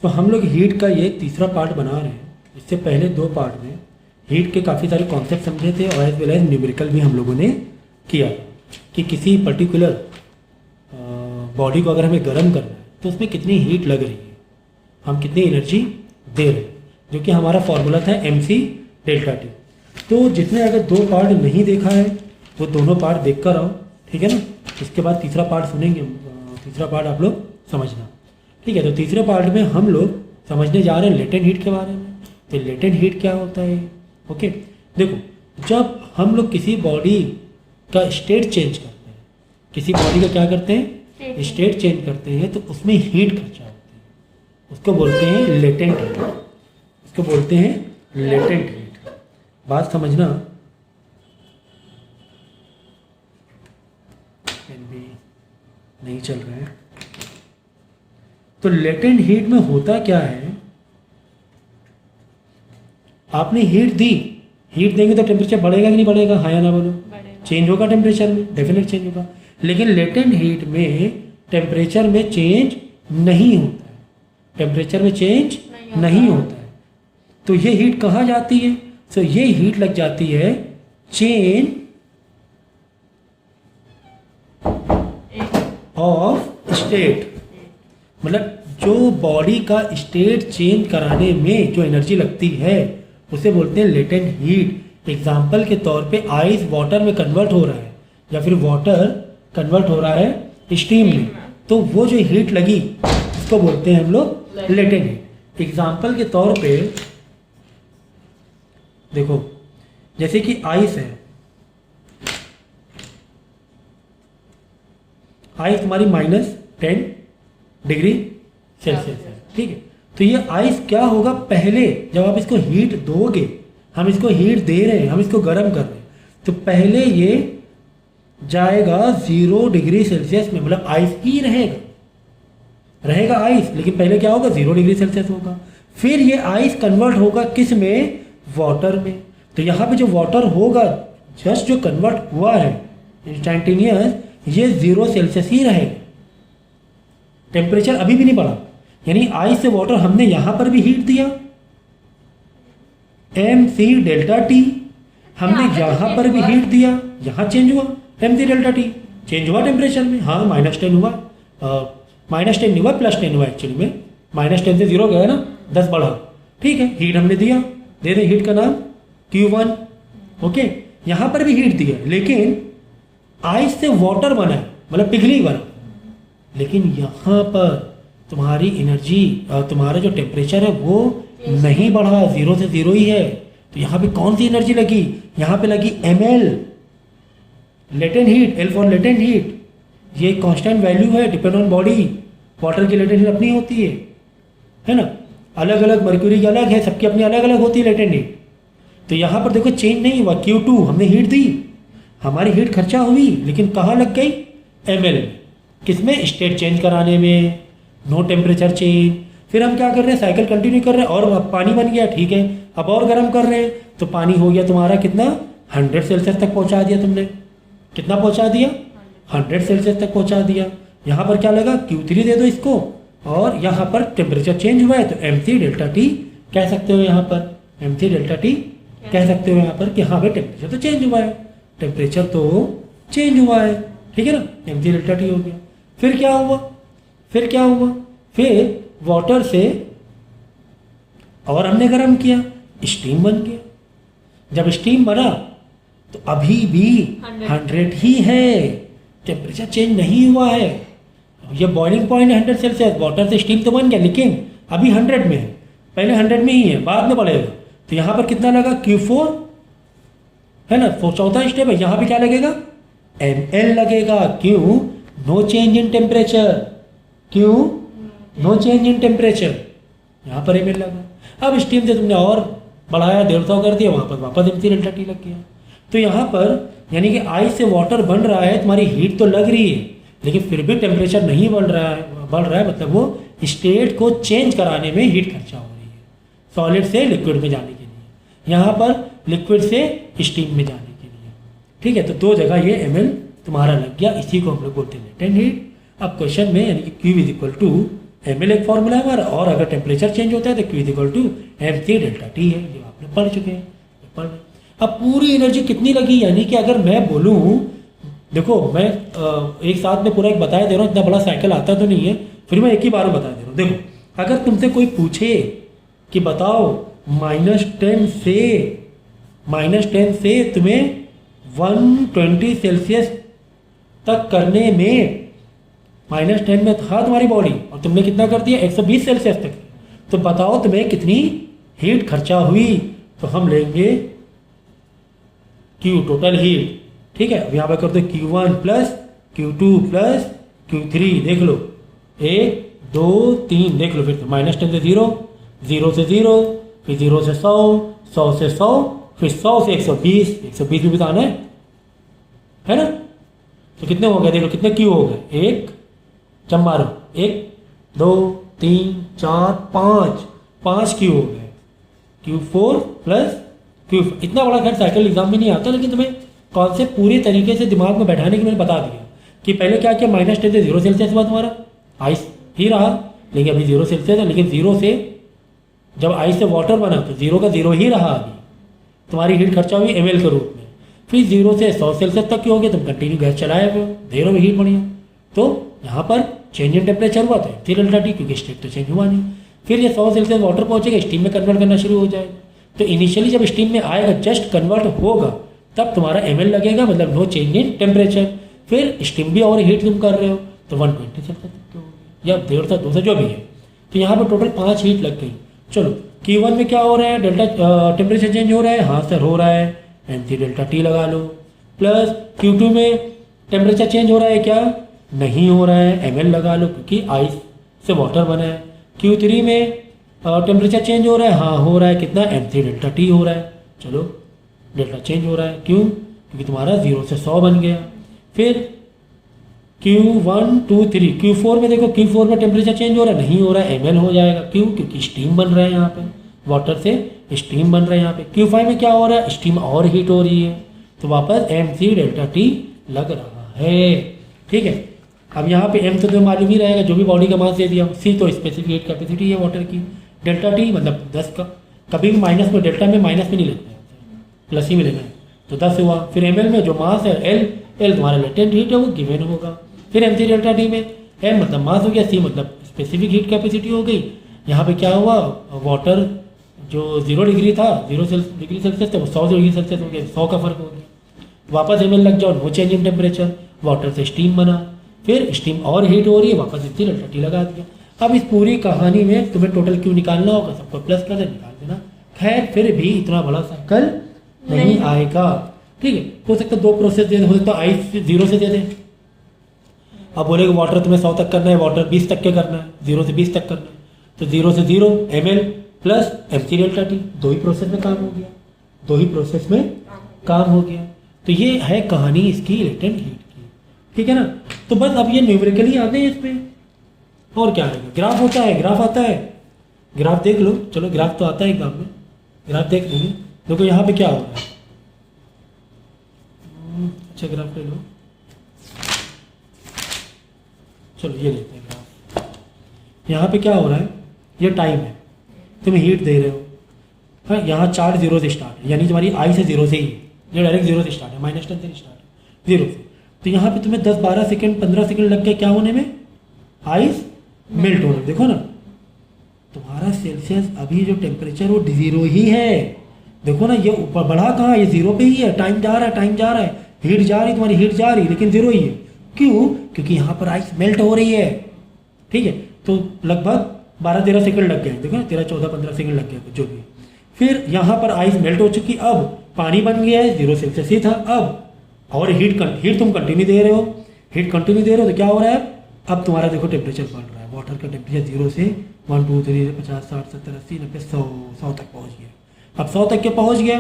तो हम लोग हीट का ये तीसरा पार्ट बना रहे हैं। इससे पहले 2 पार्ट में हीट के काफ़ी सारे कॉन्सेप्ट समझे थे और एज वेल एज न्यूमेरिकल भी हम लोगों ने किया कि किसी पर्टिकुलर बॉडी को अगर हमें गर्म करना है तो उसमें कितनी हीट लग रही है, हम कितनी एनर्जी दे रहे हैं, जो कि हमारा फॉर्मूला था mc∆T। तो जिसने अगर 2 पार्ट नहीं देखा है वो दोनों पार्ट देख कर आओ, ठीक है ना। इसके बाद तीसरा पार्ट सुनेंगे, तीसरा पार्ट आप लोग समझना, ठीक है। तो तीसरे पार्ट में हम लोग समझने जा रहे हैं लेटेंट हीट के बारे में। तो लेटेंट हीट क्या होता है, ओके। देखो, जब हम लोग किसी बॉडी का स्टेट चेंज करते हैं, किसी बॉडी का क्या करते हैं, स्टेट चेंज करते हैं, तो उसमें हीट खर्चा होती है, उसको बोलते हैं लेटेंट हीट, उसको बोलते हैं लेटेंट हीट। बात समझना, पेन भी नहीं चल रहा है। तो लेटेंट हीट में होता क्या है, आपने हीट दी, हीट देंगे तो टेम्परेचर बढ़ेगा कि नहीं बढ़ेगा, हाँ या ना बोलो, चेंज होगा टेम्परेचर में, डेफिनेट चेंज होगा। लेकिन लेटेंट हीट में टेम्परेचर में चेंज नहीं होता है, टेम्परेचर में चेंज नहीं होता है। तो ये हीट कहाँ जाती है, तो ये हीट लग जाती है चेन ऑफ स्टेट, मतलब जो बॉडी का स्टेट चेंज कराने में जो एनर्जी लगती है उसे बोलते हैं लेटेंट हीट। एग्जाम्पल के तौर पे आइस वाटर में कन्वर्ट हो रहा है या फिर वाटर कन्वर्ट हो रहा है स्टीम में, तो वो जो हीट लगी उसको बोलते हैं हम लोग लेटेंट हीट। एग्जाम्पल के तौर पे देखो, जैसे कि आइस है, आइस तुम्हारी -10 डिग्री सेल्सियस है, ठीक है। तो ये आइस क्या होगा, पहले जब आप इसको हीट दोगे, हम इसको हीट दे रहे हैं, हम इसको गर्म कर रहे हैं, तो पहले ये जाएगा 0 डिग्री सेल्सियस में, मतलब आइस ही रहेगा आइस, लेकिन पहले क्या होगा 0 डिग्री सेल्सियस होगा। फिर ये आइस कन्वर्ट होगा किस में, वाटर में। तो यहाँ पे जो वाटर होगा जस्ट जो कन्वर्ट हुआ है इंस्टेंटेनियस, ये 0 सेल्सियस ही रहेगा, टेम्परेचर अभी भी नहीं बढ़ा। यानी आइस से वाटर हमने यहां पर भी हीट दिया mc∆T, हमने यहां पर भी हीट दिया, यहां चेंज हुआ mc∆T, चेंज हुआ टेम्परेचर में, हाँ -10 हुआ, -10 नहीं हुआ +10 हुआ एक्चुअली में, -10 से 0 गया ना, 10 बढ़ा, ठीक है। हीट हमने दिया, दे दें हीट का नाम Q1, ओके। यहां पर भी हीट दिया, लेकिन आइस से वाटर बना है, मतलब पिघली बना, लेकिन यहाँ पर तुम्हारी एनर्जी, तुम्हारा जो टेम्परेचर है वो नहीं बढ़ा, 0 से 0 ही है। तो यहाँ पे कौन सी एनर्जी लगी, यहाँ पे लगी ml, latent heat, L for latent heat. ये कांस्टेंट वैल्यू है, डिपेंड ऑन बॉडी। वाटर की लेटेंट हीट अपनी होती है ना, अलग अलग, मर्क्यूरी की अलग है, सबकी अपनी अलग अलग होती है लेटेंट हीट। तो यहाँ पर देखो चेंज नहीं हुआ, Q2 हमने हीट दी, हमारी हीट खर्चा हुई, लेकिन कहाँ लग गई, ml, किसमें, स्टेट चेंज कराने में, नो टेम्परेचर चेंज। फिर हम क्या कर रहे हैं, साइकिल कंटिन्यू कर रहे हैं, और अब पानी बन गया, ठीक है, अब और गर्म कर रहे हैं, तो पानी हो गया तुम्हारा कितना, 100 सेल्सियस तक पहुंचा दिया तुमने, कितना पहुंचा दिया, 100 सेल्सियस तक पहुंचा दिया। यहाँ पर क्या लगा, Q3 दे दो इसको, और यहाँ पर टेम्परेचर चेंज हुआ है, तो mc∆T कह सकते हो, यहाँ पर mc∆T कह सकते हो यहाँ पर कि हाँ भाई टेम्परेचर तो चेंज हुआ है, टेम्परेचर तो चेंज हुआ है, ठीक है ना, mc∆T हो गया। फिर क्या हुआ, फिर वाटर से और हमने गर्म किया, स्टीम बन गया। जब स्टीम बना तो अभी भी 100 ही है, टेम्परेचर चेंज नहीं हुआ है। ये बॉइलिंग पॉइंट है 100 सेल्सियस, वाटर से स्टीम तो बन गया, लेकिन अभी 100 में है, पहले 100 में ही है, बाद में बढ़ेगा। तो यहाँ पर कितना लगा, Q4 है ना, चौथा स्टेप है, यहाँ पे क्या लगेगा, ml लगेगा। क्यों, नो चेंज इन टेम्परेचर, क्यों, नो चेंज इन टेम्परेचर, यहाँ पर ml लगा। अब स्टीम से तुमने और बढ़ाया, 150 कर दिया, वहाँ पर वापस mc∆T लग गया। तो यहाँ पर यानी कि आइस से वाटर बन रहा है, तुम्हारी हीट तो लग रही है, लेकिन फिर भी टेम्परेचर नहीं बढ़ रहा है, मतलब वो स्टेट को चेंज कराने में हीट खर्चा हो रही है, सॉलिड से लिक्विड में जाने के लिए, यहाँ पर लिक्विड से स्टीम में जाने के लिए, ठीक है। तो 2 जगह ये ml तुम्हारा लग गया, इसी को हम लोग बोलते हैं लेटेंट हीट। अब क्वेश्चन में यानी कि Q = ml एक फॉर्मूला है हमारा, और अगर टेम्परेचर चेंज होता है तो Q is equal to mc delta T है, जो आपने पढ़ चुके हैं, पढ़ रहे। अब पूरी एनर्जी कितनी लगी, यानी कि अगर मैं बोलूँ, देखो मैं एक साथ में पूरा एक बताया दे रहा हूँ, इतना बड़ा साइकिल आता तो नहीं है, फिर मैं एक ही बार में बता दे रहा हूँ। देखो अगर तुमसे कोई पूछे कि बताओ -10 से तुम्हें 120 सेल्सियस तक करने में, -10 में था तुम्हारी बॉडी और तुमने कितना कर दिया 120 सेल्सियस तक, तो बताओ तुम्हें कितनी हीट खर्चा हुई। तो हम लेंगे Q टोटल हीट, ठीक है। अब यहाँ पर कर दो Q1 plus Q2 plus Q3, देख लो 1 2 3, देख लो फिर तो -10 से 0, 0 से 0, फिर 0 से 100, 100 से 100, फिर 100 से 120, 120 भी बताना है ना। तो कितने हो गए, देखो कितने Q हो गए, 1 जब मारो 1 2 3 4 5 Q हो गए, Q4 प्लस Q। इतना बड़ा खैर साइकिल एग्जाम में नहीं आता, लेकिन तुम्हें कॉन्सेप्ट पूरी तरीके से दिमाग में बैठाने की मैंने बता दिया कि पहले क्या किया, -10 से 0 सेल्सियस हुआ तुम्हारा, आइस ही रहा, लेकिन अभी 0 सेल्सियस है, लेकिन 0 से जब आइस से वाटर बना तो 0 का 0 ही रहा, अभी तुम्हारी हीट खर्चा हुई ml के रूप में। फिर 0 से 100 सेल्सियस तक की हो गई, तुम कंटिन्यू गैस चलाए हुए हो, दे रहे हो हीट बढ़िया, तो यहाँ पर चेंज इन टेम्परेचर हुआ तो mc डेल्टा टी, क्योंकि स्टेट तो चेंज हुआ नहीं। फिर ये 100 सेल्सियस वाटर पहुँचेगा, स्टीम में कन्वर्ट करना शुरू हो जाएगा। तो इनिशियली जब स्टीम में आएगा, जस्ट कन्वर्ट होगा, तब तुम्हारा ml लगेगा, मतलब नो चेंज इन टेम्परेचर। फिर स्टीम भी और हीट तुम कर रहे हो, तो 120 सेल्सियस तक हो गया, या 150 200 जो भी है। तो यहाँ पर टोटल 5 हीट लग गई। चलो Q1 में क्या हो रहा है, डेल्टा टेम्परेचर चेंज हो रहा है, हाँ सर हो रहा है, mc डेल्टा टी लगा लो। प्लस Q2 में टेम्परेचर चेंज हो रहा है क्या, नहीं हो रहा है, ml लगा लो, क्योंकि आइस से वाटर बना है। Q3 में टेम्परेचर चेंज हो रहा है, हाँ हो रहा है, कितना mc डेल्टा टी हो रहा है, चलो डेल्टा चेंज हो रहा है, क्यों, क्योंकि तुम्हारा 0 से 100 बन गया। फिर Q1 2 3, Q4 में देखो, Q4 में टेम्परेचर चेंज हो रहा है, नहीं हो रहा है, ml हो जाएगा, क्यों, क्योंकि स्टीम बन रहा है यहाँ पे, वाटर से स्टीम बन रहा है यहाँ पे। Q5 में क्या हो रहा है, स्टीम और हीट हो रही है, तो वापस mc डेल्टा टी लग रहा है, ठीक है। अब यहाँ पे m तो तुम्हें मालूम ही रहेगा, जो भी बॉडी का मास दे दिया, c तो स्पेसिफिक हीट कैपेसिटी है वाटर की, डेल्टा टी मतलब 10 का, कभी भी माइनस में, डेल्टा में माइनस में नहीं लगता है, प्लस ही में लेना है, तो 10 हुआ। फिर ml में जो मास है L तुम्हारा लेटेंट हीट है, वो गिवन होगा। फिर mc डेल्टा टी में m मतलब मास हो गया, c मतलब स्पेसिफिक हीट कैपेसिटी हो गई। यहाँ पे क्या हुआ, वाटर जो 0 डिग्री था, 0 डिग्री सेल्सियस था, वो 100 डिग्री सेल्सियस हो गया, 100 का फर्क हो गया। वापस ml लग जाओ, no change in temperature, water से स्टीम बना, फिर स्टीम और हीट हो रही है, वापस mc डेल्टा टी लगा दिया। अब इस पूरी कहानी में तुम्हें टोटल क्यू निकालना होगा, सबको प्लस कर दे, निकाल देना। खैर फिर भी इतना बड़ा साइकिल नहीं आएगा, ठीक है। हो सकता है 2 प्रोसेस दे, हो सकता है आइस 0 से दे दे। अब बोलेगा वाटर तुम्हें 100 तक करना है, वाटर 20 तक के करना है, 0 से 20 तक करना है, तो 0 से 0 ml plus mc delta T, 2 ही प्रोसेस में काम हो गया, 2 ही प्रोसेस में काम हो गया। तो ये है कहानी इसकी लेटेंट हीट की, ठीक है ना। तो बस अब ये न्यूमेरिकली आते हैं इसमें, और क्या है, ग्राफ होता है, ग्राफ आता है, ग्राफ देख लो, चलो ग्राफ तो आता है एग्जाम में, ग्राफ देख लेंगे। देखो यहाँ पे क्या हो रहा है, अच्छा ग्राफ ले लो, चलो ये लेते हैं ग्राफ। यहाँ पे क्या हो रहा है, ये टाइम है, तुम हीट दे रहे हो, हाँ यहाँ चार्ज 0 से स्टार्ट है, यानी तुम्हारी आई से 0 से ही है, ये डायरेक्ट 0 से स्टार्ट है, -10 से स्टार्ट है, 0 से। तो यहाँ पे तुम्हें 10-12 सेकेंड 15 सेकेंड लग गए क्या होने में, आइस मेल्ट होने में। देखो ना तुम्हारा सेल्सियस अभी जो टेम्परेचर वो 0 ही है, देखो ना ये ऊपर बढ़ा कहाँ, ये 0 पे ही है, टाइम जा रहा है, टाइम जा रहा है, हीट जा रही, तुम्हारी हीट जा रही, लेकिन 0 ही है, क्यों, क्योंकि यहाँ पर आइस मेल्ट हो रही है, ठीक है। तो लगभग 12-13 सेकंड लग गए, देखो ना 13-14-15 सेकंड लग गए जो भी। फिर यहाँ पर आइस मेल्ट हो चुकी, अब पानी बन गया है, 0 सेल्सियस ही था, अब और हीट तुम कंटिन्यू दे रहे हो, हीट कंटिन्यू दे रहे हो, तो क्या हो रहा है, अब तुम्हारा देखो टेम्परेचर बढ़ रहा है, वाटर का टेम्परेचर 0 से 1 2 3 50 60 70 80 90 100 तक पहुँच गया। अब 100 तक के पहुँच गया,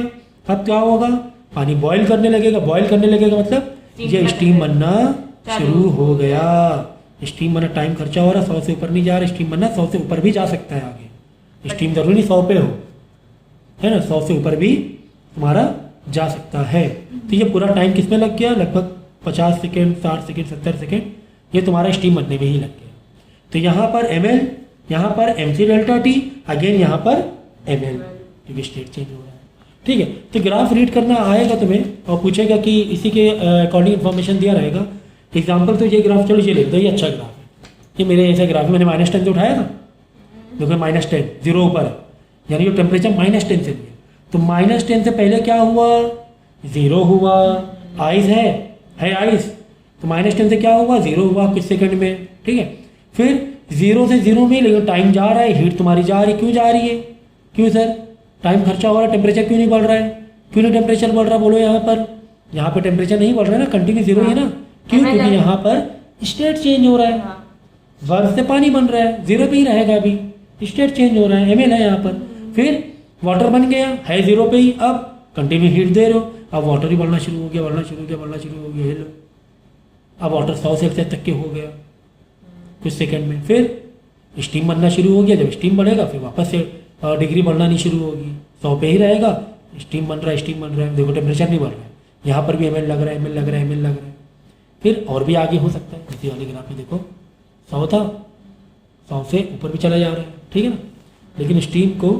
अब क्या होगा, पानी बॉयल करने लगेगा, बॉयल करने लगेगा मतलब ये स्टीम बनना शुरू हो गया, स्टीम बनना, टाइम खर्चा हो रहा, 100 से ऊपर नहीं जा रहा, स्टीम बनना 100 से ऊपर भी जा सकता है आगे, स्टीम जरूरी नहीं 100 पे हो, है ना, 100 से ऊपर भी तुम्हारा जा सकता है। तो ये पूरा टाइम किस में लग गया, लगभग 50 सेकेंड 60 सेकेंड 70 सेकेंड, ये तुम्हारा स्टीम बनने में ही लग गया। तो यहाँ पर ml, यहाँ पर mc डेल्टा टी, अगेन यहाँ पर ml, क्योंकि स्टेट चेंज हो रहा है। ठीक है, तो ग्राफ रीड करना आएगा तुम्हें और पूछेगा कि इसी के अकॉर्डिंग इन्फॉर्मेशन दिया रहेगा। एग्जाम्पल तो ये ग्राफ, चलो ये लिख दो, ये अच्छा ग्राफ है, ये मेरे ऐसा ग्राफ मैंने -10 से उठाया था, देखो -10, 0 ऊपर है, यानी कि टेम्परेचर -10 से दिया। तो -10 से पहले क्या हुआ, 0 हुआ, आइस है आइस, तो -10 से क्या हुआ, 0 हुआ कुछ सेकंड में। ठीक है, फिर 0 से 0 में, लेकिन टाइम जा रहा है, हीट तुम्हारी जा रही, क्यों जा रही है, क्यों सर, टाइम खर्चा हो रहा है, टेम्परेचर क्यों नहीं बढ़ रहा है, क्यों नहीं टेम्परेचर बढ़ रहा, बोलो यहाँ पर टेम्परेचर नहीं बढ़ रहा है ना, कंटिन्यू 0 है ना, क्यों, क्योंकि यहाँ पर स्टेट चेंज हो रहा है, बर्फ से पानी बन रहा है, 0 पे ही रहेगा अभी, स्टेट चेंज हो रहा है, ml है यहाँ पर। फिर वाटर बन गया है 0 पे ही, अब कंटिन्यू हीट दे रहे हो, अब वाटर ही बढ़ना शुरू हो गया, बढ़ना शुरू हो गया, लो अब वाटर 100 सेल्सियस तक के हो गया कुछ सेकंड में। फिर स्टीम बनना शुरू हो गया, जब स्टीम बढ़ेगा फिर वापस से डिग्री बढ़ना नहीं शुरू होगी, 100 पे ही रहेगा, स्टीम बन रहा है, देखो टेम्परेचर नहीं बढ़ रहा है, यहाँ पर भी ml लग रहा है। फिर और भी आगे हो सकता है, इसी वाले ग्राफ में देखो 100 था, 100 से ऊपर भी चला जा रहा है, ठीक है ना, लेकिन स्टीम को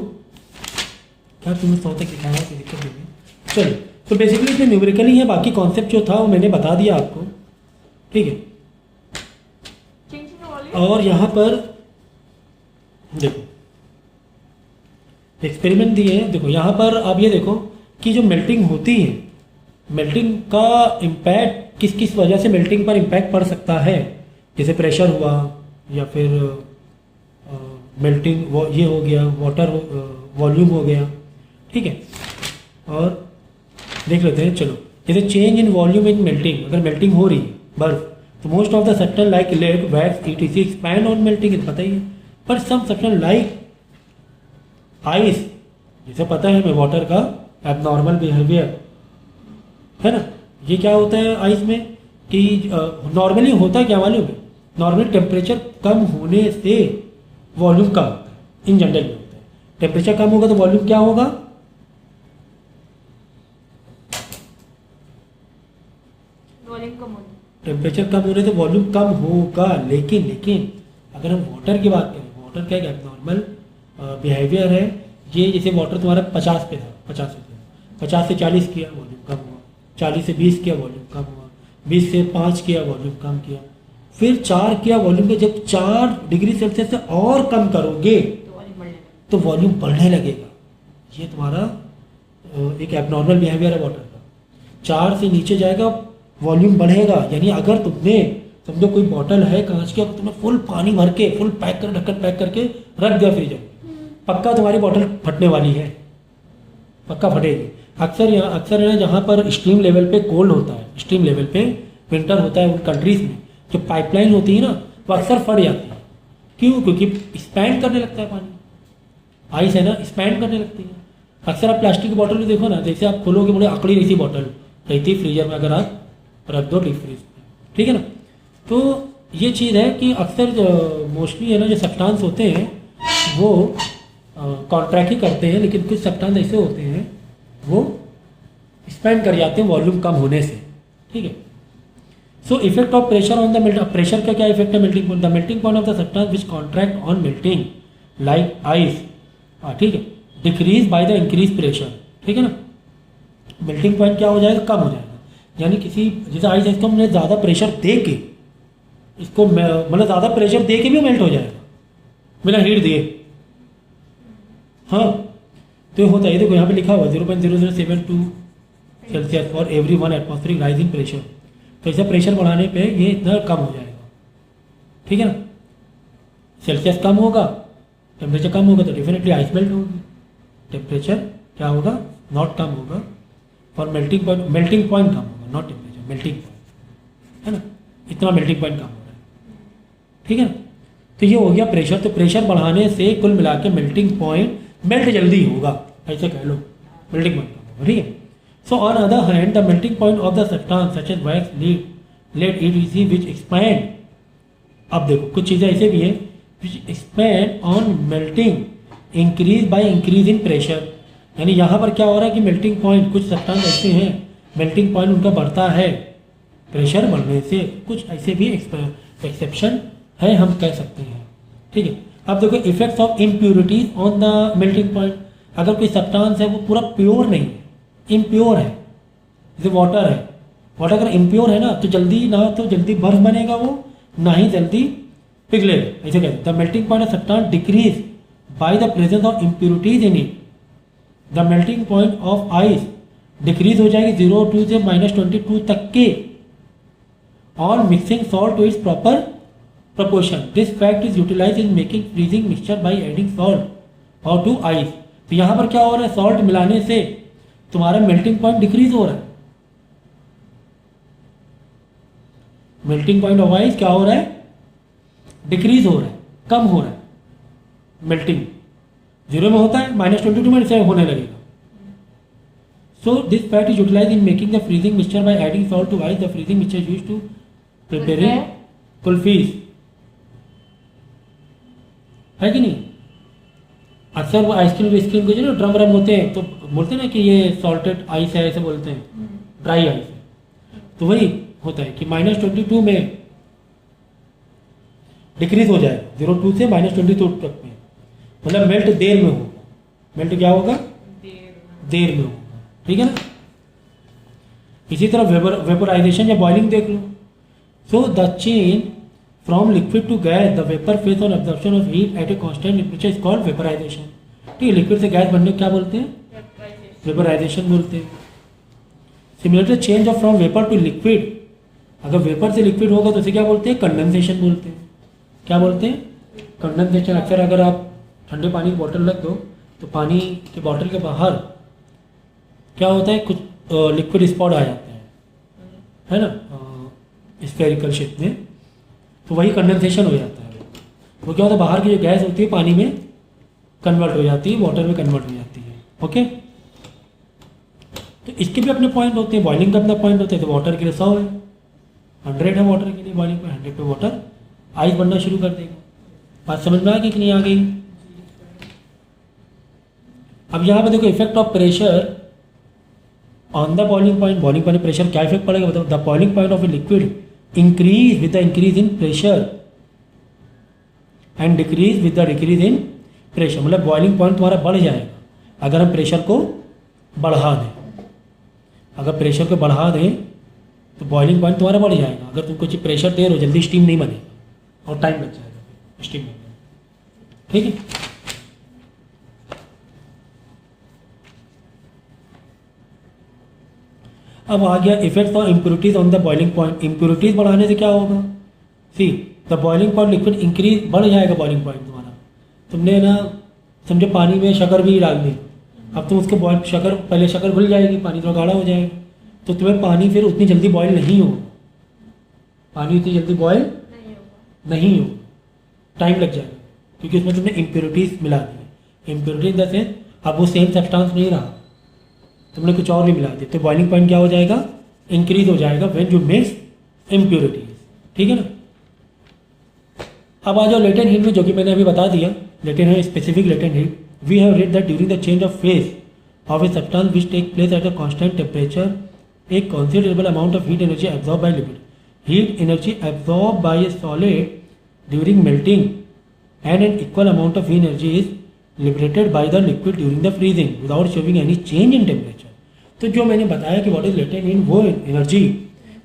क्या तुमने 100 तक दिखाया, कोई दिक्कत नहीं है। चलो, तो बेसिकली इसमें न्यूमेरिकली है, बाकी कॉन्सेप्ट जो था वो मैंने बता दिया आपको, ठीक है। और यहाँ पर देखो एक्सपेरिमेंट दिए हैं, देखो यहाँ पर आप ये देखो कि जो मेल्टिंग होती है, मेल्टिंग का इम्पैक्ट किस किस वजह से मेल्टिंग पर इम्पैक्ट पड़ सकता है, जैसे प्रेशर हुआ या फिर मेल्टिंग ये हो गया, वाटर वॉल्यूम हो गया, ठीक है। और देख लेते हैं, चलो, जैसे change in volume in melting, अगर मेल्टिंग हो रही है बर्फ, तो most of the substance like lead, wax, ETC expand on melting, पता ही है, पर सम सब्सटेंस लाइक आइस, जैसे पता है हमें वाटर का एबनॉर्मल बिहेवियर है ना, ये क्या होता है आइस में कि नॉर्मली होता है क्या मालूम है, नॉर्मली टेम्परेचर कम होने से वॉल्यूम कम होता है, इन जनरल में होता है, टेम्परेचर कम होगा तो वॉल्यूम क्या होगा, टेम्परेचर कम होने से वॉल्यूम कम होगा, लेकिन अगर हम वाटर की बात करें, वाटर क्या है, एबनॉर्मल बिहेवियर है ये, जैसे वाटर तुम्हारा 50 पे था, 50 से 40 किया, वॉल्यूम कम हुआ, 40 से 20 किया, वॉल्यूम कम हुआ, 20 से 5 किया, वॉल्यूम कम किया, फिर 4 किया वॉल्यूम पे, जब 4 डिग्री सेल्सियस से और कम करोगे तो वॉल्यूम बढ़ने लगेगा। ये तुम्हारा एक एबनॉर्मल बिहेवियर है वाटर का, 4 से नीचे जाएगा वॉल्यूम बढ़ेगा, यानी अगर तुमने समझो कोई बॉटल है कांच की, अगर तुमने फुल पानी भर के, फुल पैक कर, ढक्कन पैक करके रख दिया फ्रीजर, पक्का तुम्हारी बॉटल फटने वाली है, पक्का फटेगी। अक्सर है जहाँ पर स्ट्रीम लेवल पे कोल्ड होता है, स्ट्रीम लेवल पे विंटर होता है, उन कंट्रीज में जो पाइपलाइन होती है ना, वो अक्सर फट जाती है, क्यों, क्योंकि एक्सपैंड करने लगता है पानी, आइस है ना, एक्सपैंड करने लगती है। अक्सर आप प्लास्टिक की बॉटल भी देखो ना, जैसे आप खोलोगे बड़े आकड़ी रहती बॉटल रहती है फ्रीजर में, अगर आप रख दो डीप फ्रीज में, ठीक है ना। तो ये चीज़ है कि अक्सर मोस्टली है ना जो सब्सटेंस होते हैं वो कॉन्ट्रैक्ट ही करते हैं, लेकिन कुछ सब्सटेंस ऐसे होते हैं वो एक्सपैंड कर जाते हैं वॉल्यूम कम होने से, ठीक है। So effect of pressure on the melt, pressure का क्या इफेक्ट है melting point, the melting point of the substance which contract on melting like ice, ठीक है, decrease by the increase pressure, ठीक है ना। मेल्टिंग पॉइंट क्या हो जाएगा, कम हो जाएगा, यानी किसी जैसे आइस है इसको हमने ज़्यादा प्रेशर दे के, इसको मतलब ज़्यादा प्रेशर दे के भी मेल्ट हो जाएगा बिना हीट दिए, हाँ। तो होता है, देखो यहाँ पे लिखा हुआ 0.0072 Celsius for every 1 atmospheric rise in pressure, तो ऐसा प्रेशर बढ़ाने पे ये इतना कम हो जाएगा, ठीक है ना। सेल्सियस कम होगा, टेम्परेचर कम होगा तो डेफिनेटली आइस मेल्ट होगी, टेम्परेचर क्या होगा, नॉट कम होगा, और मेल्टिंग पॉइंट कम होगा, नॉट टेम्परेचर, मेल्टिंग पॉइंट, है ना, इतना मेल्टिंग पॉइंट कम हो रहा है, ठीक है ना। तो ये हो गया प्रेशर, तो प्रेशर बढ़ाने से कुल मिला के मेल्टिंग पॉइंट मेल्ट जल्दी होगा, ऐसे कह लो, मेल्टिंग पॉइंट कम होगा, ठीक है। So on other hand the melting point of the substance such as wax, lead, ETC which expand, अब देखो कुछ चीज़ें ऐसे भी हैं which expand on melting increase by increase in pressure, यानी यहाँ पर क्या हो रहा है कि मेल्टिंग पॉइंट, कुछ सब्सटेंस ऐसे हैं मेल्टिंग पॉइंट उनका बढ़ता है प्रेशर बढ़ने से, कुछ ऐसे भी एक्सेप्शन है, हम कह सकते हैं। ठीक है। अब देखो effects of impurities on the melting point. अगर कोई सब्सटेंस है वो पूरा प्योर नहीं है, इम्प्योर है, जैसे वाटर है, वाटर अगर इम्प्योर है ना तो जल्दी ना तो जल्दी बर्फ बनेगा वो, ना ही जल्दी पिघलेगा। ऐसे कहते हैं the melting point of substance decrease by the presence of impurities in it. The melting point of ice decrease हो जाएगी 0 से -22 तक के on mixing salt to its proper proportion. This fact is utilized in making freezing mixture by adding salt or to ice. तो यहाँ पर क्या हो रहा है, सॉल्ट मिलाने से तुम्हारा मेल्टिंग पॉइंट डिक्रीज हो रहा है। मेल्टिंग पॉइंट ऑफ आइस क्या हो रहा है, डिक्रीज हो रहा है, कम हो रहा है। मेल्टिंग 0 में होता है, -22 में से होने लगेगा। So this fact is utilized in making the freezing mixture by adding salt to ice. The freezing mixture is used to preparing kulfis, है कि नहीं। अक्सर वो आइसक्रीम विस्क्रीम के जो ना ड्रम व्रम होते हैं तो बोलते हैं ना कि ये सॉल्टेड आइस है, ऐसे बोलते हैं, ड्राई आइस है। तो वही होता है कि -22 में डिक्रीज हो जाए, 0 से -22 तक में, मतलब मेल्ट देर में होगा। मेल्ट क्या होगा, देर में होगा, ठीक है ना। इसी तरह वेपोराइजेशन या बॉइलिंग देख लो। So the change from liquid to gas, the vapour phase on absorption of heat at a constant temperature is called vaporization. ठीक है, लिक्विड से गैस बनने को क्या बोलते हैं, वेपराइजेशन बोलते हैं। Similarly change of from vapour to liquid, अगर वेपर से लिक्विड होगा तो उसे क्या बोलते हैं, कंडेंसेशन बोलते हैं। क्या बोलते हैं, कंडेंसेशन। अक्सर अगर आप ठंडे पानी की बोतल रख दो तो पानी के बोतल के बाहर क्या होता है, कुछ लिक्विड स्पॉट आ जाते हैं, है ना, स्फेरिकल शेप में, तो वही कंडेंसेशन हो जाता है। वो क्या होता है, बाहर की जो गैस होती है पानी में कन्वर्ट हो जाती है, वाटर में कन्वर्ट हो जाती है। ओके, तो इसके भी अपने पॉइंट होते हैं, बॉइलिंग का अपना पॉइंट होता है। तो वाटर के लिए 100 है, 100 है वाटर के लिए, बॉइलिंग पे 100 पे वाटर आइस बनना शुरू कर देगा। बात समझ में आ गई कि नहीं आ गई। अब यहाँ पे देखो effect of pressure on the boiling point. Boiling point pressure क्या इफेक्ट पड़ेगा, बताओ। The boiling point of a liquid increase with the increase in pressure and decrease with the decrease in pressure. मतलब बॉइलिंग पॉइंट तुम्हारा बढ़ जाएगा अगर हम pressure को बढ़ा दें। अगर प्रेशर को बढ़ा दें तो बॉइलिंग पॉइंट तुम्हारा बढ़ जाएगा। अगर तुम कुछ प्रेशर दे रहे हो जल्दी स्टीम नहीं बनेगा और टाइम लग जाएगा स्टीम बनने में, ठीक है। अब आ गया effects of impurities on the boiling point. Impurities बढ़ाने से क्या होगा, see the boiling point liquid increase, बढ़ जाएगा बॉइलिंग पॉइंट तुम्हारा। तुमने ना समझो पानी में शक्कर भी डाल दी, अब तुम उसको बॉइल, शक्कर पहले शक्कर घुल जाएगी, पानी थोड़ा गाढ़ा हो जाएगा, तो तुम्हें पानी फिर उतनी जल्दी बॉयल नहीं होगा, पानी उतनी जल्दी बॉयल नहीं होगा, टाइम लग जाएगा, क्योंकि उसमें तुमने इम्प्योरिटीज मिला दी। इम्प्योरिटीज द सेंस अब वो सेम सब्सटेंस नहीं रहा, तुमने कुछ और भी मिला दिया, तो बॉइलिंग पॉइंट क्या हो जाएगा, इंक्रीज हो जाएगा व्हेन यू मिक्स इम्प्योरिटीज, ठीक है ना। अब आ जाओ लेटेंट हीट में, जो कि मैंने अभी बता दिया। लेटेंट है specific latent heat. We have read that during the change of phase of a substance which take place at a constant temperature a considerable amount of heat energy absorb by liquid. Heat energy absorb by a solid during melting and an equal amount of energy is liberated by the liquid during the freezing without showing any change in temperature. तो जो मैंने बताया कि what is latent heat, वो energy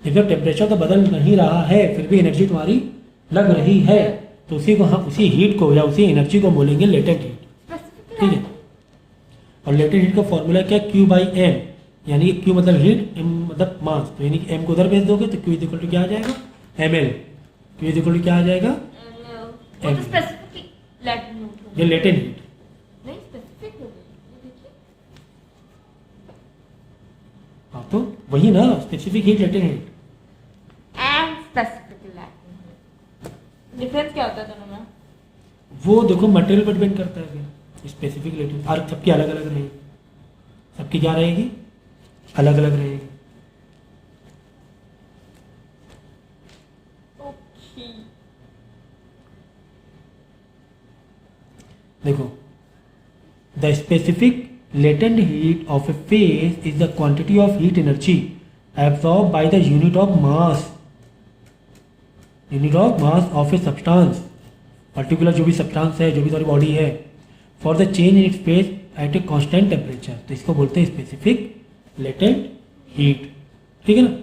जब temperature तो बदल नहीं रहा है फिर भी एनर्जी तुम्हारी लग रही है, तो उसी को हम उसी हीट को या उसी एनर्जी को बोलेंगे लेटेंट हीट, ठीक है। और लेटेंट हीट का फॉर्मूला क्या, Q/m, यानी कि Q मतलब हीट, M मतलब मास, तो यानी कि M को उधर भेज दोगे तो Q इक्वल टू क्या आ जाएगा, ml। Q इक्वल टू क्या आ जाएगा, ये लेटेंट हीट। हाँ तो वही ना, specific heat latent heat and specific latent. Difference क्या होता है दोनों में? वो देखो मटेरियल पर डिपेंड करता है। फिर स्पेसिफिक लेटेंट और सबकी अलग अलग रहेगी, सबकी क्या रहेगी, अलग अलग रहेगी। ओके, देखो the specific latent heat of a phase is the quantity of heat energy absorbed by the unit of mass of a substance particular जो भी सब्सटेंस है, जो भी तुम्हारी बॉडी है, for the change in its phase at a constant temperature, तो इसको बोलते हैं स्पेसिफिक लेटेंट हीट। ठीक है ना।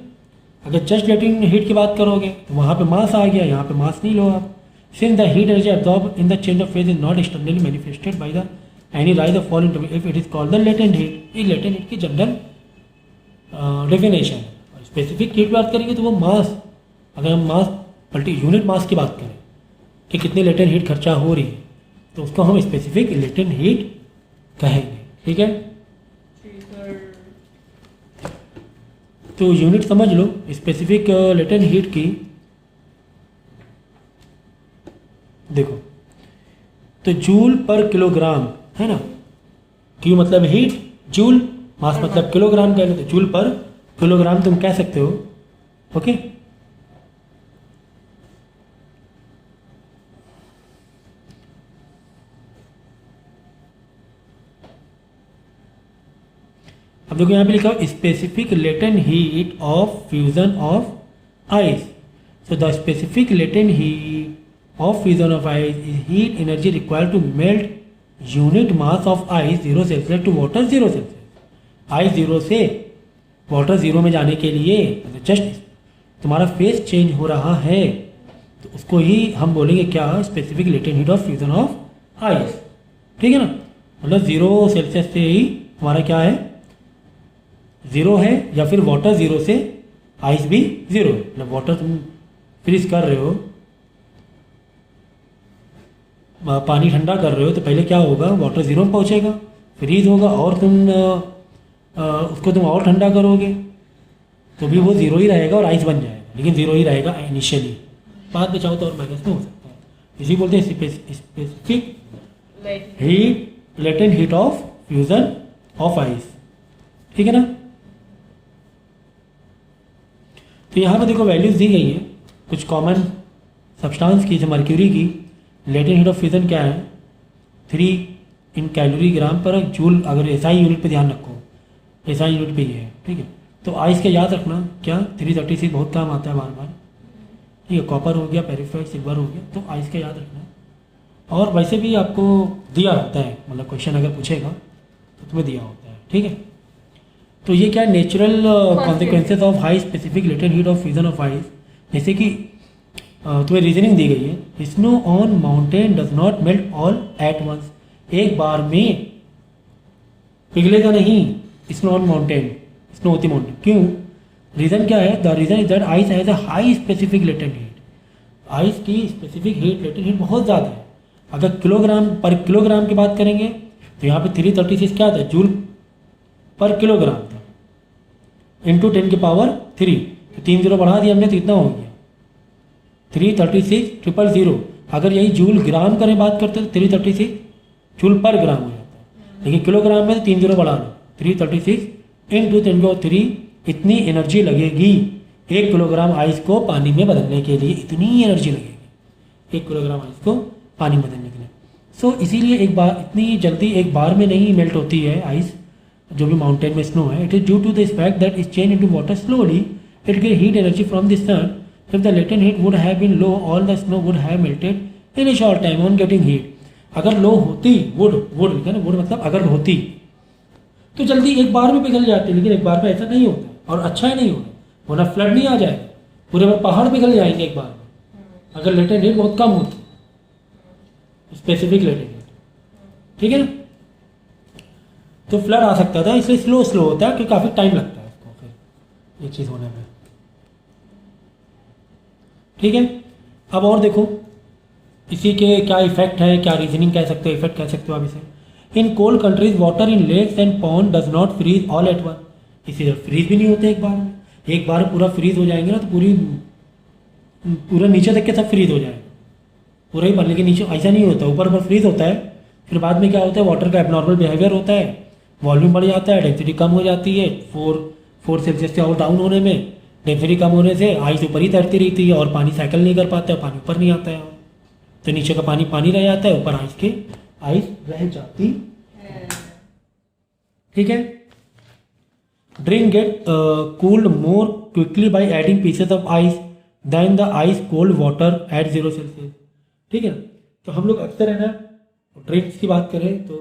अगर जस्ट लेटेंट हीट की बात करोगे तो वहाँ पे मास आ गया, यहाँ पे मास नहीं लो आप। Since the heat energy absorb in the change of phase is not externally manifested by the any rise of fall in if it is called the latent heat. ये लेटेंट हीट की जनरल डेफिनेशन है। Specific heat की बात करेंगे तो वो मास, अगर हम मास यूनिट मास की बात करें कि कितनी लेटेंट हीट खर्चा हो रही है, तो उसको हम स्पेसिफिक लेटेंट हीट कहेंगे। ठीक है। तो यूनिट समझ लो स्पेसिफिक लेटेंट हीट की। देखो, तो जूल पर किलोग्राम है ना, क्यू मतलब हीट, जूल मास मतलब किलोग्राम कह लो, तो जूल पर किलोग्राम तुम कह सकते हो। ओके। अब देखो यहाँ पे लिखा हो specific latent heat of fusion of ice. So the specific latent heat of fusion of ice is heat energy required to melt unit mass of ice 0 Celsius to water 0 Celsius. Ice 0 से water 0 में जाने के लिए just तुम्हारा face change हो रहा है, तो उसको ही हम बोलेंगे क्या, specific latent heat of fusion of ice. ठीक है ना। मतलब 0 सेल्सियस से ही हमारा क्या है, 0 है, या फिर वाटर 0 से आइस भी 0 है। मतलब वाटर तुम फ्रीज कर रहे हो, पानी ठंडा कर रहे हो, तो पहले क्या होगा, वाटर 0 में पहुंचेगा, फ्रीज होगा, और तुम उसको तुम और ठंडा करोगे तो भी वो 0 ही रहेगा और आइस बन जाएगा, लेकिन 0 ही रहेगा इनिशियली। बाद में चाहो तो और माइनस में हो सकता है। इसी बोलते हैं specific heat, latent heat of fusion of ice. ठीक है ना। तो यहाँ पे देखो वैल्यूज दी गई है कुछ कॉमन सब्सटेंस की, जैसे मर्क्यूरी की लेटेंट हीट ऑफ फ्यूजन क्या है, 3 इन कैलोरी ग्राम पर जूल। अगर एसआई यूनिट पे ध्यान रखो, एसआई यूनिट पे ये है। ठीक है। तो आइस के याद रखना क्या, 336 बहुत काम आता है बार बार। ठीक है। कॉपर हो गया, पेरिफेट, सिल्वर हो गया, तो आइस का याद रखना। और वैसे भी आपको दिया होता है, मतलब क्वेश्चन अगर पूछेगा तो तुम्हें दिया होता है। ठीक है। तो ये क्या, natural consequences of high specific latent heat of fusion of ice. जैसे कि तुम्हें रीजनिंग दी गई है, snow on mountain does not melt all at once. एक बार में पिघलेगा नहीं स्नो ऑन माउंटेन, स्नो होती माउंटेन। क्यों? रीज़न क्या है? The reason is that ice has a high specific latent heat. Ice की स्पेसिफिक हीट, लेटेंट हीट बहुत ज़्यादा है। अगर किलोग्राम पर किलोग्राम की बात करेंगे तो यहाँ पे 336 क्या था, जूल पर किलोग्राम था, इंटू 10 की पावर 3, तो 3 जीरो बढ़ा दिया हमने तो इतना हो गया 336,000। अगर यही जूल ग्राम करें बात करते तो 336 जूल पर ग्राम हो जाता है, लेकिन किलोग्राम में तो 3 जीरो बढ़ा लो, 336 इंटू 10⁻³ इतनी एनर्जी लगेगी 1 किलोग्राम आइस को पानी में बदलने के लिए। इतनी एनर्जी लगेगी 1 किलोग्राम आइस को पानी में बदलने के लिए। सो इसीलिए एक बार इतनी जल्दी एक बार में नहीं मेल्ट होती है आइस, जो भी माउंटेन में स्नो है। It is due to this fact that is change into water slowly, it get heat energy from the sun. If the latent heat would have been low, all the snow would have melted in a short time on getting heat. अगर low होती, would लिखा ना, would मतलब अगर होती तो जल्दी एक बार में पिघल जाती, लेकिन एक बार में ऐसा नहीं होता और अच्छा ही नहीं होता, वरना फ्लड नहीं आ जाए, पूरे में पहाड़ पिघल जाएंगे एक बार में अगर लेटेंट हीट बहुत कम होती, स्पेसिफिक लेटेंट हीट। ठीक है ना। तो फ्लड आ सकता था, इसलिए स्लो होता है, क्योंकि काफ़ी टाइम लगता है उसको फिर ये चीज़ होने में। ठीक है। अब और देखो इसी के क्या इफेक्ट है, क्या रीजनिंग कह सकते हो, इफेक्ट कह सकते हो आप इसे। In cold countries water in lakes and pond does not freeze all at one. इसी तरह फ्रीज भी नहीं होते एक बार में, एक बार पूरा फ्रीज हो जाएंगे ना तो पूरा नीचे तक के सब फ्रीज हो जाएगा पूरा ही, लेकिन नीचे ऐसा नहीं होता, ऊपर फ्रीज होता है, फिर बाद में क्या होता है, वाटर का एबनॉर्मल बिहेवियर होता है, वॉल्यूम बढ़ जाता है, डेंसिटी कम हो जाती है, 4 सेल्सियस से और डाउन होने में, डेंसिटी कम होने से आइस ऊपर ही तैरती रहती है और पानी साइकिल नहीं कर पाता है, पानी ऊपर नहीं आता है, तो नीचे का पानी रह जाता है, ऊपर आइस रह जाती है। ठीक है। Drink get cooled more quickly by adding pieces of ice then the ice cold water at 0 Celsius. ठीक है। तो हम लोग अक्सर है ना ड्रिंक्स की बात करें तो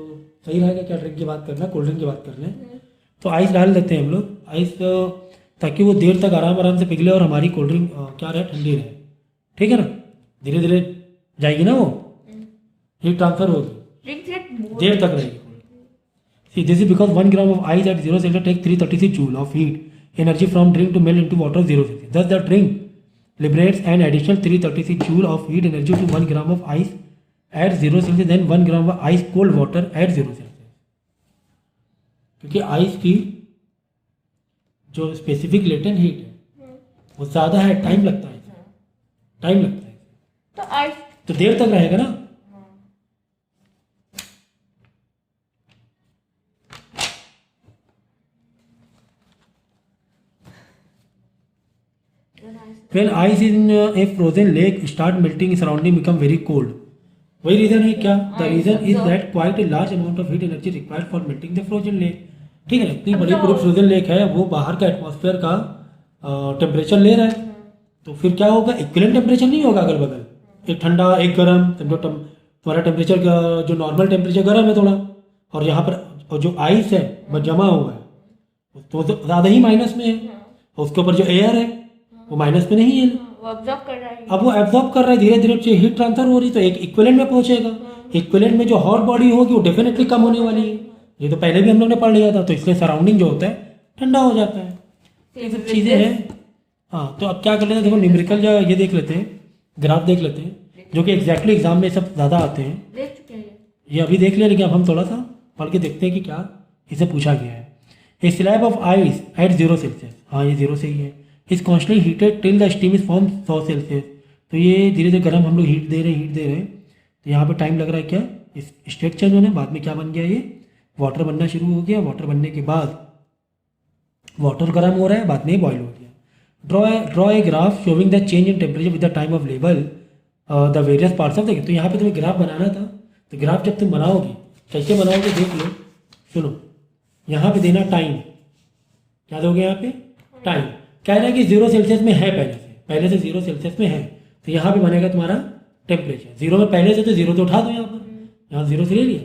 सही रहेगा क्या, ड्रिंक की बात करना, कोल्ड ड्रिंक की बात कर लें तो आइस डाल देते हैं हम लोग, आइस ताकि वो देर तक आराम आराम से पिघले और हमारी कोल्ड ड्रिंक क्या रहे, ठंडी रहे, ठीक है ना। धीरे धीरे जाएगी ना वो, हीट ट्रांसफर होगी, ड्रिंक से देर तक रहेगी। See, this is because 1 gram of ice at 0 Celsius takes 336 joule of heat energy from drink to melt into water 0 Celsius. Thus, the drink liberates an additional 336 joule of heat energy to 1 gram of ice at 0 Celsius, then 1 gram of ice cold water at 0 Celsius. क्योंकि ice की जो specific latent heat है वो ज़्यादा है, time लगता है, time लगता है, तो आइस तो देर तक रहेगा ना। When ice in a frozen lake start melting, surrounding become very cold. वही रीजन है क्या? The reason is that quite a large amount of heat energy required for melting the frozen lake. ठीक है ना, इतनी बड़ी पूरी फ्रोजन लेक है, वो बाहर का एटमॉस्फेयर का टेम्परेचर ले रहा है, तो फिर क्या होगा, इक्विवेलेंट टेम्परेचर नहीं होगा अगल बगल, एक ठंडा एक गर्म, समझो तुम्हारा टेम्परेचर का जो नॉर्मल टेम्परेचर गर्म है थोड़ा, और यहाँ पर और जो आइस है वो जमा हुआ है तो ज़्यादा ही माइनस में है, और उसके ऊपर जो एयर है वो माइनस में नहीं है, वो ऑब्जॉर्ब कर रहा है। अब वो एब्जॉर्ब कर रहा है, धीरे धीरे हीट ट्रांसफर हो रही, तो एक इक्विवेलेंट में पहुंचेगा। इक्विवेलेंट में जो हॉट बॉडी होगी वो डेफिनेटली कम होने वाली है, ये तो पहले भी हम लोग ने पढ़ लिया था, तो इसलिए सराउंडिंग जो होता है ठंडा हो जाता है। ये सब चीज़ें हैं। हाँ, तो अब क्या कर लेते हैं, देखो न्यूमेरिकल जो ये देख लेते हैं, ग्राफ देख लेते हैं, जो कि एग्जैक्टली एग्जाम में सब ज़्यादा आते हैं। देख चुके हैं ये अभी देख लिया, लेकिन अब हम थोड़ा सा पढ़ के देखते हैं कि क्या इसे पूछा गया है। A slab of ice at 0 Celsius, हाँ ये 0 से ही है, is constantly heated till the steam is form 100 Celsius. तो ये धीरे धीरे गर्म हम लोग हीट दे रहे हैं, तो यहाँ पर टाइम लग रहा है क्या, इस स्टेट चेंज होने, बाद में क्या बन गया, ये वाटर बनना शुरू हो गया, वाटर बनने के बाद वाटर गर्म हो रहा है, बाद में बॉयल हो गया। Draw a graph showing the change in temperature with the time of level the various parts of the. तो यहाँ पे तुम्हें ग्राफ बनाना था, तो ग्राफ जब तुम बनाओगे कैसे बनाओगे देख लो, सुनो, यहाँ पे देना टाइम, क्या दोगे यहाँ पे, टाइम। कह रहा है कि 0 सेल्सियस में है, पहले से 0 सेल्सियस में है, तो यहाँ पे बनेगा तुम्हारा टेम्परेचर 0 में पहले से, तो 0 तो उठा दो, यहाँ 0 से ले लिया,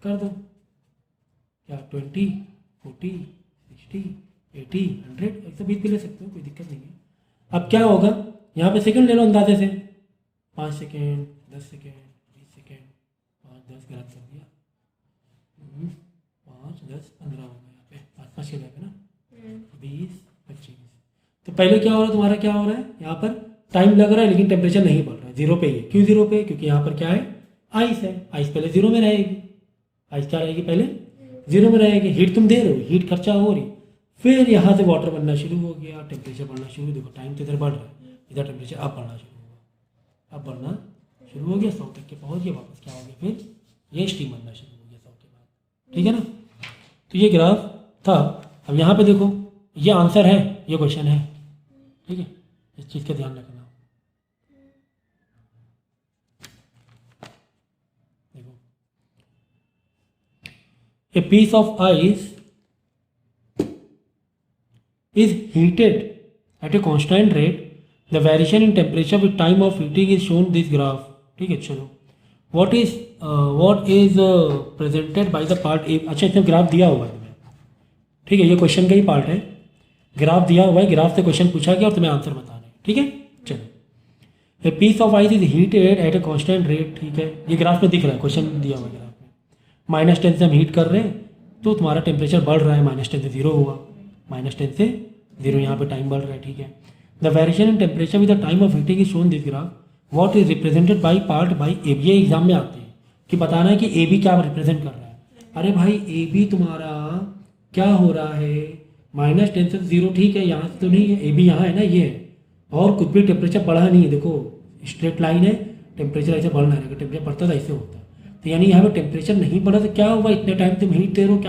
कर दो क्या, 20, 40, 60, 80, 100, 120 भी ले सकते हो, कोई दिक्कत नहीं है। अब क्या होगा, यहाँ पे सेकंड ले लो अंदाजे से, 5 सेकेंड, 10 सेकेंड, 20 सेकेंड, 5, 10 गलत कर दिया, 5, 10, 15 हो गया, यहाँ पे 5 के जाएगा ना, 20, 25। तो पहले क्या हो रहा है, तुम्हारा क्या हो रहा है, यहाँ पर टाइम लग रहा है लेकिन टेम्परेचर नहीं बढ़ रहा है, 0 पे ही है। क्यों 0 पे? क्योंकि यहाँ पर क्या है, आइस है, आइस पहले 0 में रहेगी, आइस क्या रहेगी, पहले 0 में रहेगी, हीट तुम दे रहे हो, हीट खर्चा हो रही, फिर यहाँ से वाटर बनना शुरू हो गया, टेम्परेचर बढ़ना शुरू, देखो टाइम तो इधर बढ़ रहा है, इधर टेम्परेचर अब बढ़ना शुरू होगा, अब बढ़ना शुरू हो गया, 100 तक के पहुँच गया, वापस क्या हो गया, फिर ये स्टीम बनना शुरू हो गया 100 के बाद, ठीक है ना। तो ये ग्राफ था। अब यहाँ पे देखो, ये आंसर है, ये क्वेश्चन है, ठीक है, इस चीज़ का ध्यान रखना। देखो, a piece of ice is heated at a constant rate. The variation in temperature with time of heating is shown this graph. ठीक है, चलो, what is presented by the part A। अच्छा, इसमें ग्राफ दिया हुआ है तुम्हें, ठीक है, ये क्वेश्चन का ही पार्ट है, ग्राफ दिया हुआ है, ग्राफ से क्वेश्चन पूछा गया और तुम्हें आंसर बताना है, ठीक है। चलो, a piece of ice is heated at a constant rate, ठीक है, ये ग्राफ में दिख रहा है, क्वेश्चन दिया हुआ है ग्राफ में, -10 से हम हीट कर रहे हैं तो तुम्हारा टेम्परेचर बढ़ रहा है, -10 से 0 हुआ, -10 से 0, यहाँ पे टाइम बढ़ रहा है, ठीक है। The variation in temperature with the time of heating is shown this graph, what is represented by part by A B. ये एग्जाम में आते हैं कि बताना है कि ए बी क्या रिप्रेजेंट कर रहा है। अरे भाई, ए बी तुम्हारा क्या हो रहा है, -10 से 0, ठीक है, यहाँ से तो नहीं है, ए बी यहाँ है ना, ये है, और कुछ भी टेम्परेचर बढ़ा नहीं है, देखो स्ट्रेट लाइन है, टेम्परेचर ऐसे बढ़ना है, टेम्परेचर बढ़ता था ऐसे होता है, तो यानी यहाँ पर टेम्परेचर नहीं बढ़ा, तो क्या हुआ, इतने टाइम तुम हीट दे रहे हो,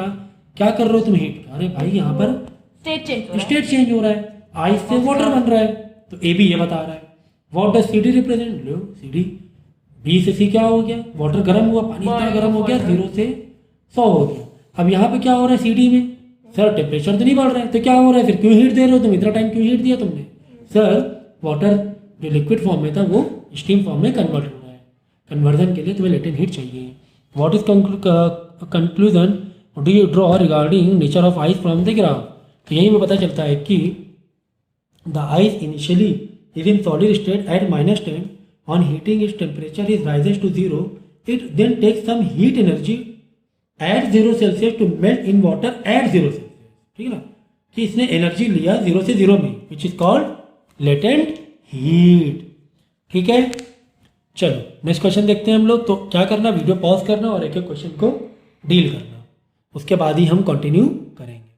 क्या कर रहे हो तुम हीट। अरे भाई, यहाँ पर स्टेट चेंज हो रहा है, आइस से वाटर बन रहा है, तो ए बी ये बता रहा है। What does C D represent, लो सी डी, बी से सी क्या हो गया, वाटर गर्म हुआ, पानी इतना गर्म हो गया, 0 से 100 हो गया। अब यहाँ पे क्या हो रहा है, सी डी में, सर टेम्परेचर तो नहीं बढ़ रहा है, तो क्या हो रहा है, फिर क्यों हीट दे रहे हो तुम, इतना टाइम क्यों हीट दिया तुमने। सर वाटर जो लिक्विड फॉर्म में था वो स्टीम फॉर्म में कन्वर्ट हो रहा है, कन्वर्जन के लिए तुम्हें लेटेंट हीट चाहिए. What is conclusion do you draw regarding nature of ice from the graph. तो यही में पता चलता है कि the ice initially is in solid state at -10. On heating its temperature is raises to 0. It then takes some heat energy at 0 Celsius to melt in water at 0 Celsius. ठीक है ना, कि इसने एनर्जी लिया 0 से 0 में, which is called latent heat. ठीक है, चलो नेक्स्ट क्वेश्चन देखते हैं हम लोग. तो क्या करना, वीडियो पॉज करना और एक एक क्वेश्चन को डील करना, उसके बाद ही हम कंटिन्यू करेंगे.